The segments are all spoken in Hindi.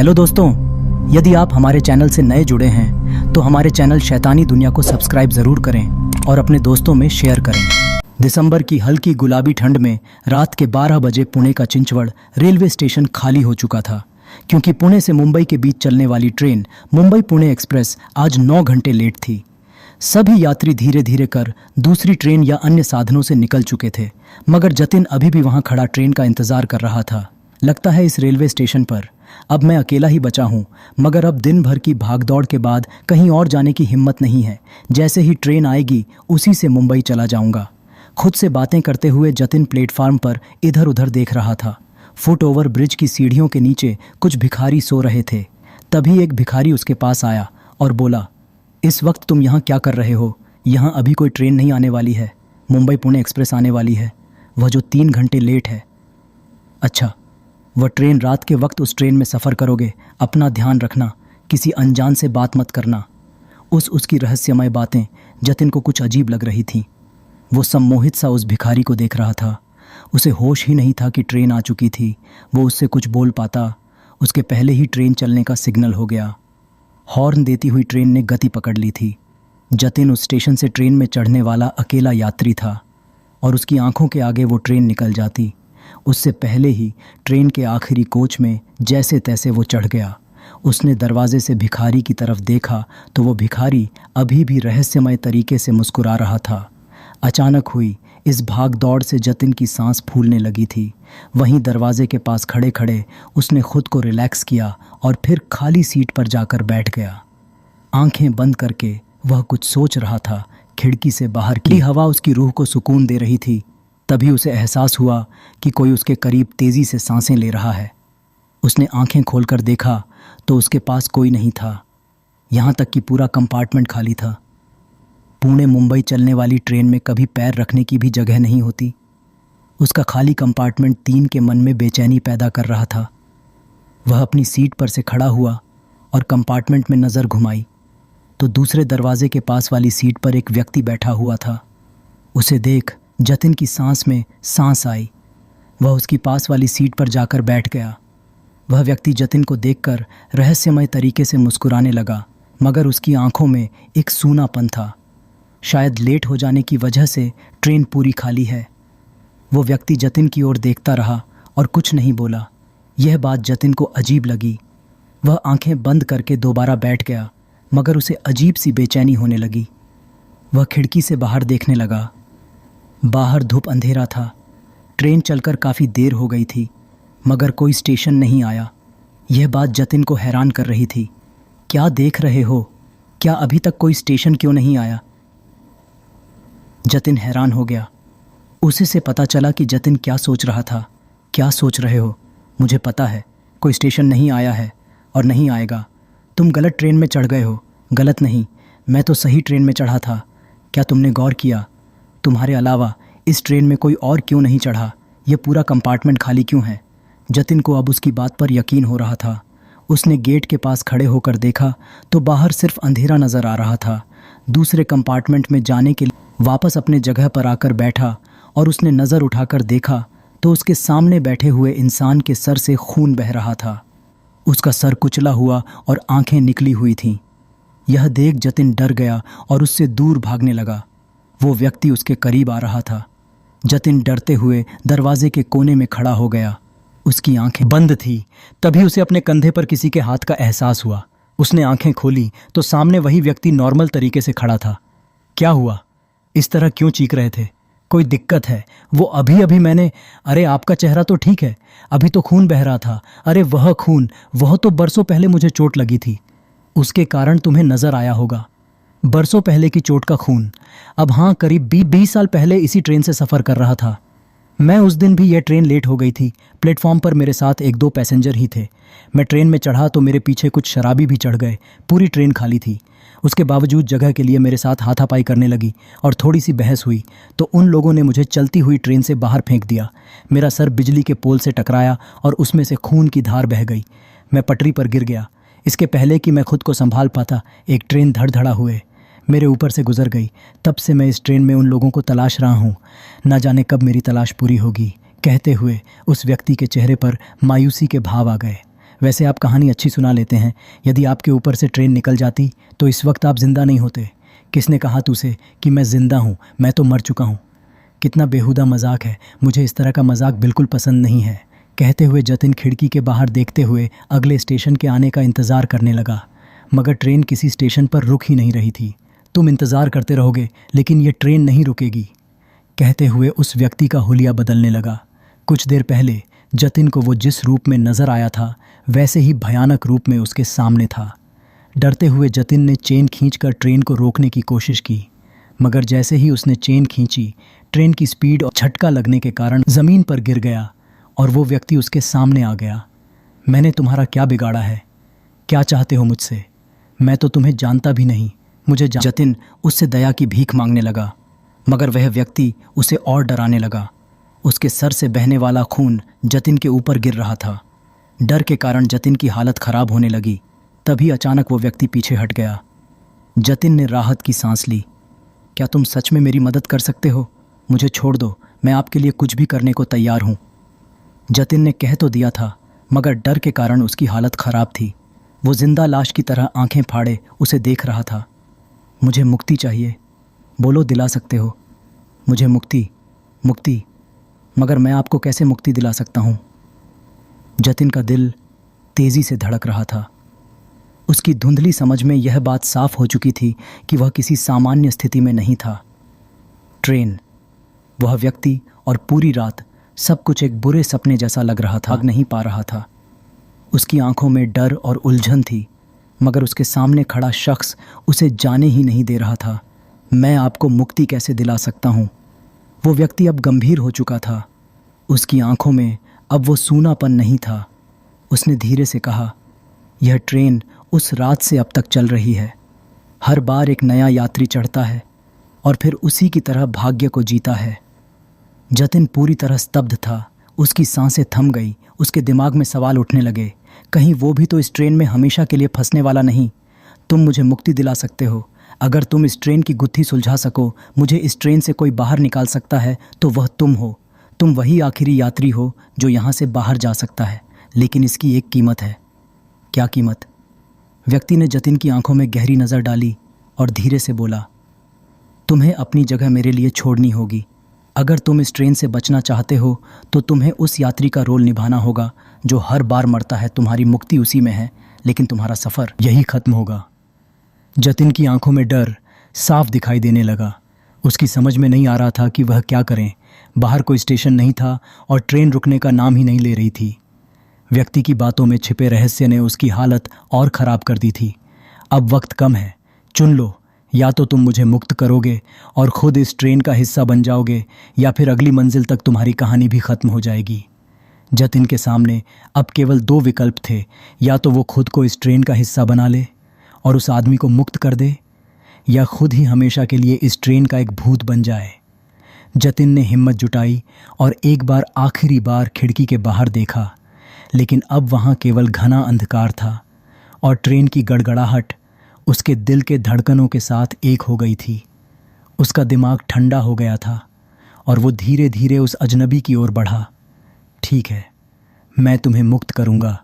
हेलो दोस्तों, यदि आप हमारे चैनल से नए जुड़े हैं तो हमारे चैनल शैतानी दुनिया को सब्सक्राइब ज़रूर करें और अपने दोस्तों में शेयर करें। दिसंबर की हल्की गुलाबी ठंड में रात के 12 बजे पुणे का चिंचवड़ रेलवे स्टेशन खाली हो चुका था, क्योंकि पुणे से मुंबई के बीच चलने वाली ट्रेन मुंबई पुणे एक्सप्रेस आज 9 घंटे लेट थी। सभी यात्री धीरे धीरे कर दूसरी ट्रेन या अन्य साधनों से निकल चुके थे, मगर जतिन अभी भी वहां खड़ा ट्रेन का इंतजार कर रहा था। लगता है इस रेलवे स्टेशन पर अब मैं अकेला ही बचा हूँ, मगर अब दिन भर की भागदौड़ के बाद कहीं और जाने की हिम्मत नहीं है। जैसे ही ट्रेन आएगी उसी से मुंबई चला जाऊंगा। खुद से बातें करते हुए जतिन प्लेटफार्म पर इधर उधर देख रहा था। फुट ओवर ब्रिज की सीढ़ियों के नीचे कुछ भिखारी सो रहे थे। तभी एक भिखारी उसके पास आया और बोला, इस वक्त तुम यहाँ क्या कर रहे हो? यहाँ अभी कोई ट्रेन नहीं आने वाली है, मुंबई पुणे एक्सप्रेस आने वाली है, वह जो 3 घंटे लेट है। अच्छा, वह ट्रेन रात के वक्त उस ट्रेन में सफ़र करोगे, अपना ध्यान रखना, किसी अनजान से बात मत करना। उसकी रहस्यमय बातें जतिन को कुछ अजीब लग रही थीं। वो सम्मोहित सा उस भिखारी को देख रहा था। उसे होश ही नहीं था कि ट्रेन आ चुकी थी। वो उससे कुछ बोल पाता उसके पहले ही ट्रेन चलने का सिग्नल हो गया। हॉर्न देती हुई ट्रेन ने गति पकड़ ली थी। जतिन उस स्टेशन से ट्रेन में चढ़ने वाला अकेला यात्री था और उसकी आंखों के आगे वो ट्रेन निकल जाती। उससे पहले ही ट्रेन के आखिरी कोच में जैसे तैसे वो चढ़ गया। उसने दरवाजे से भिखारी की तरफ देखा तो वो भिखारी अभी भी रहस्यमय तरीके से मुस्कुरा रहा था। अचानक हुई इस भाग दौड़ से जतिन की सांस फूलने लगी थी। वहीं दरवाजे के पास खड़े खड़े उसने खुद को रिलैक्स किया और फिर खाली सीट पर जाकर बैठ गया। आंखें बंद करके वह कुछ सोच रहा था। खिड़की से बाहर की हवा उसकी रूह को सुकून दे रही थी। तभी उसे एहसास हुआ कि कोई उसके करीब तेज़ी से सांसें ले रहा है। उसने आंखें खोलकर देखा तो उसके पास कोई नहीं था, यहाँ तक कि पूरा कंपार्टमेंट खाली था। पुणे मुंबई चलने वाली ट्रेन में कभी पैर रखने की भी जगह नहीं होती। उसका खाली कंपार्टमेंट 3 के मन में बेचैनी पैदा कर रहा था। वह अपनी सीट पर से खड़ा हुआ और कंपार्टमेंट में नज़र घुमाई तो दूसरे दरवाजे के पास वाली सीट पर एक व्यक्ति बैठा हुआ था। उसे देख जतिन की सांस में सांस आई। वह उसकी पास वाली सीट पर जाकर बैठ गया। वह व्यक्ति जतिन को देखकर रहस्यमय तरीके से मुस्कुराने लगा, मगर उसकी आंखों में एक सूनापन था। शायद लेट हो जाने की वजह से ट्रेन पूरी खाली है। वो व्यक्ति जतिन की ओर देखता रहा और कुछ नहीं बोला। यह बात जतिन को अजीब लगी। वह आंखें बंद करके दोबारा बैठ गया, मगर उसे अजीब सी बेचैनी होने लगी। वह खिड़की से बाहर देखने लगा। बाहर धूप अंधेरा था। ट्रेन चलकर काफ़ी देर हो गई थी, मगर कोई स्टेशन नहीं आया। यह बात जतिन को हैरान कर रही थी। क्या देख रहे हो? क्या अभी तक कोई स्टेशन क्यों नहीं आया? जतिन हैरान हो गया। उसी से पता चला कि जतिन क्या सोच रहा था। क्या सोच रहे हो? मुझे पता है, कोई स्टेशन नहीं आया है और नहीं आएगा। तुम गलत ट्रेन में चढ़ गए हो। गलत नहीं, मैं तो सही ट्रेन में चढ़ा था। क्या तुमने गौर किया, तुम्हारे अलावा इस ट्रेन में कोई और क्यों नहीं चढ़ा? यह पूरा कंपार्टमेंट खाली क्यों है? जतिन को अब उसकी बात पर यकीन हो रहा था। उसने गेट के पास खड़े होकर देखा तो बाहर सिर्फ अंधेरा नज़र आ रहा था। दूसरे कंपार्टमेंट में जाने के लिए वापस अपने जगह पर आकर बैठा और उसने नज़र उठाकर देखा तो उसके सामने बैठे हुए इंसान के सर से खून बह रहा था। उसका सर कुचला हुआ और आंखें निकली हुई थीं। यह देख जतिन डर गया और उससे दूर भागने लगा। वो व्यक्ति उसके करीब आ रहा था। जतिन डरते हुए दरवाजे के कोने में खड़ा हो गया। उसकी आंखें बंद थी। तभी उसे अपने कंधे पर किसी के हाथ का एहसास हुआ। उसने आंखें खोली तो सामने वही व्यक्ति नॉर्मल तरीके से खड़ा था। क्या हुआ? इस तरह क्यों चीख रहे थे? कोई दिक्कत है? वो अभी अभी मैंने... अरे आपका चेहरा तो ठीक है, अभी तो खून बह रहा था। अरे वह खून, वह तो बरसों पहले मुझे चोट लगी थी, उसके कारण तुम्हें नज़र आया होगा। बरसों पहले की चोट का खून। अब हाँ, करीब 20 साल पहले इसी ट्रेन से सफ़र कर रहा था मैं। उस दिन भी यह ट्रेन लेट हो गई थी। प्लेटफॉर्म पर मेरे साथ 1-2 पैसेंजर ही थे। मैं ट्रेन में चढ़ा तो मेरे पीछे कुछ शराबी भी चढ़ गए। पूरी ट्रेन खाली थी। उसके बावजूद जगह के लिए मेरे साथ हाथापाई करने लगी और थोड़ी सी बहस हुई तो उन लोगों ने मुझे चलती हुई ट्रेन से बाहर फेंक दिया। मेरा सर बिजली के पोल से टकराया और उसमें से खून की धार बह गई। मैं पटरी पर गिर गया। इसके पहले कि मैं खुद को संभाल पाता, एक ट्रेन धड़धड़ा हुए मेरे ऊपर से गुजर गई। तब से मैं इस ट्रेन में उन लोगों को तलाश रहा हूँ। न जाने कब मेरी तलाश पूरी होगी। कहते हुए उस व्यक्ति के चेहरे पर मायूसी के भाव आ गए। वैसे आप कहानी अच्छी सुना लेते हैं। यदि आपके ऊपर से ट्रेन निकल जाती तो इस वक्त आप जिंदा नहीं होते। किसने कहा तुझसे कि मैं जिंदा हूँ? मैं तो मर चुका हूँ। कितना बेहुदा मजाक है, मुझे इस तरह का मजाक बिल्कुल पसंद नहीं है। कहते हुए जतिन खिड़की के बाहर देखते हुए अगले स्टेशन के आने का इंतज़ार करने लगा, मगर ट्रेन किसी स्टेशन पर रुक ही नहीं रही थी। तुम इंतज़ार करते रहोगे लेकिन ये ट्रेन नहीं रुकेगी, कहते हुए उस व्यक्ति का हुलिया बदलने लगा। कुछ देर पहले जतिन को वो जिस रूप में नज़र आया था वैसे ही भयानक रूप में उसके सामने था। डरते हुए जतिन ने चेन खींचकर ट्रेन को रोकने की कोशिश की, मगर जैसे ही उसने चेन खींची, ट्रेन की स्पीड और झटका लगने के कारण ज़मीन पर गिर गया और वो व्यक्ति उसके सामने आ गया। मैंने तुम्हारा क्या बिगाड़ा है? क्या चाहते हो मुझसे? मैं तो तुम्हें जानता भी नहीं। जतिन उससे दया की भीख मांगने लगा, मगर वह व्यक्ति उसे और डराने लगा। उसके सर से बहने वाला खून जतिन के ऊपर गिर रहा था। डर के कारण जतिन की हालत खराब होने लगी। तभी अचानक वो व्यक्ति पीछे हट गया। जतिन ने राहत की सांस ली। क्या तुम सच में मेरी मदद कर सकते हो? मुझे छोड़ दो, मैं आपके लिए कुछ भी करने को तैयार हूँ। जतिन ने कह तो दिया था, मगर डर के कारण उसकी हालत खराब थी। वो जिंदा लाश की तरह आंखें फाड़े उसे देख रहा था। मुझे मुक्ति चाहिए, बोलो दिला सकते हो मुझे मुक्ति। मुक्ति? मगर मैं आपको कैसे मुक्ति दिला सकता हूँ? जतिन का दिल तेज़ी से धड़क रहा था। उसकी धुंधली समझ में यह बात साफ हो चुकी थी कि वह किसी सामान्य स्थिति में नहीं था। ट्रेन, वह व्यक्ति और पूरी रात सब कुछ एक बुरे सपने जैसा लग रहा था। नहीं पा रहा था। उसकी आंखों में डर और उलझन थी, मगर उसके सामने खड़ा शख्स उसे जाने ही नहीं दे रहा था। मैं आपको मुक्ति कैसे दिला सकता हूँ? वो व्यक्ति अब गंभीर हो चुका था। उसकी आंखों में अब वो सूनापन नहीं था। उसने धीरे से कहा, यह ट्रेन उस रात से अब तक चल रही है। हर बार एक नया यात्री चढ़ता है और फिर उसी की तरह भाग्य को जीता है। जतिन पूरी तरह स्तब्ध था। उसकी सांसें थम गई। उसके दिमाग में सवाल उठने लगे, कहीं वो भी तो इस ट्रेन में हमेशा के लिए फंसने वाला नहीं। तुम मुझे मुक्ति दिला सकते हो। अगर तुम इस ट्रेन की गुत्थी सुलझा सको, मुझे इस ट्रेन से कोई बाहर निकाल सकता है तो वह तुम हो। तुम वही आखिरी यात्री हो जो यहाँ से बाहर जा सकता है, लेकिन इसकी एक कीमत है। क्या कीमत? व्यक्ति ने जतिन की आंखों में गहरी नज़र डाली और धीरे से बोला, तुम्हें अपनी जगह मेरे लिए छोड़नी होगी। अगर तुम इस ट्रेन से बचना चाहते हो तो तुम्हें उस यात्री का रोल निभाना होगा जो हर बार मरता है। तुम्हारी मुक्ति उसी में है, लेकिन तुम्हारा सफ़र यही ख़त्म होगा। जतिन की आंखों में डर साफ दिखाई देने लगा। उसकी समझ में नहीं आ रहा था कि वह क्या करें। बाहर कोई स्टेशन नहीं था और ट्रेन रुकने का नाम ही नहीं ले रही थी। व्यक्ति की बातों में छिपे रहस्य ने उसकी हालत और ख़राब कर दी थी। अब वक्त कम है, चुन लो। या तो तुम मुझे मुक्त करोगे और ख़ुद इस ट्रेन का हिस्सा बन जाओगे, या फिर अगली मंजिल तक तुम्हारी कहानी भी ख़त्म हो जाएगी। जतिन के सामने अब केवल दो विकल्प थे। या तो वो खुद को इस ट्रेन का हिस्सा बना ले और उस आदमी को मुक्त कर दे, या खुद ही हमेशा के लिए इस ट्रेन का एक भूत बन जाए। जतिन ने हिम्मत जुटाई और एक बार आखिरी बार खिड़की के बाहर देखा, लेकिन अब वहाँ केवल घना अंधकार था और ट्रेन की गड़गड़ाहट उसके दिल के धड़कनों के साथ एक हो गई थी। उसका दिमाग ठंडा हो गया था और वो धीरे धीरे उस अजनबी की ओर बढ़ा। ठीक है, मैं तुम्हें मुक्त करूँगा।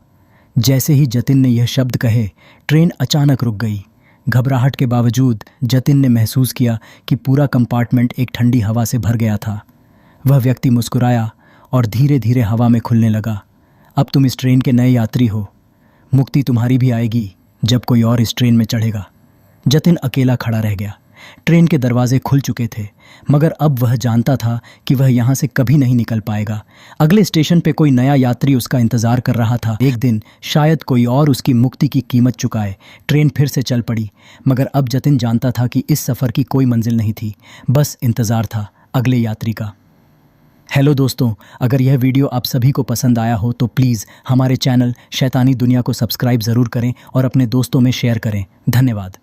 जैसे ही जतिन ने यह शब्द कहे, ट्रेन अचानक रुक गई। घबराहट के बावजूद जतिन ने महसूस किया कि पूरा कंपार्टमेंट एक ठंडी हवा से भर गया था। वह व्यक्ति मुस्कुराया और धीरे धीरे हवा में खुलने लगा। अब तुम इस ट्रेन के नए यात्री हो। मुक्ति तुम्हारी भी आएगी जब कोई और इस ट्रेन में चढ़ेगा। जतिन अकेला खड़ा रह गया। ट्रेन के दरवाजे खुल चुके थे, मगर अब वह जानता था कि वह यहाँ से कभी नहीं निकल पाएगा। अगले स्टेशन पे कोई नया यात्री उसका इंतज़ार कर रहा था। एक दिन शायद कोई और उसकी मुक्ति की कीमत चुकाए। ट्रेन फिर से चल पड़ी, मगर अब जतिन जानता था कि इस सफ़र की कोई मंजिल नहीं थी, बस इंतज़ार था अगले यात्री का। हेलो दोस्तों, अगर यह वीडियो आप सभी को पसंद आया हो तो प्लीज़ हमारे चैनल शैतानी दुनिया को सब्सक्राइब ज़रूर करें और अपने दोस्तों में शेयर करें। धन्यवाद।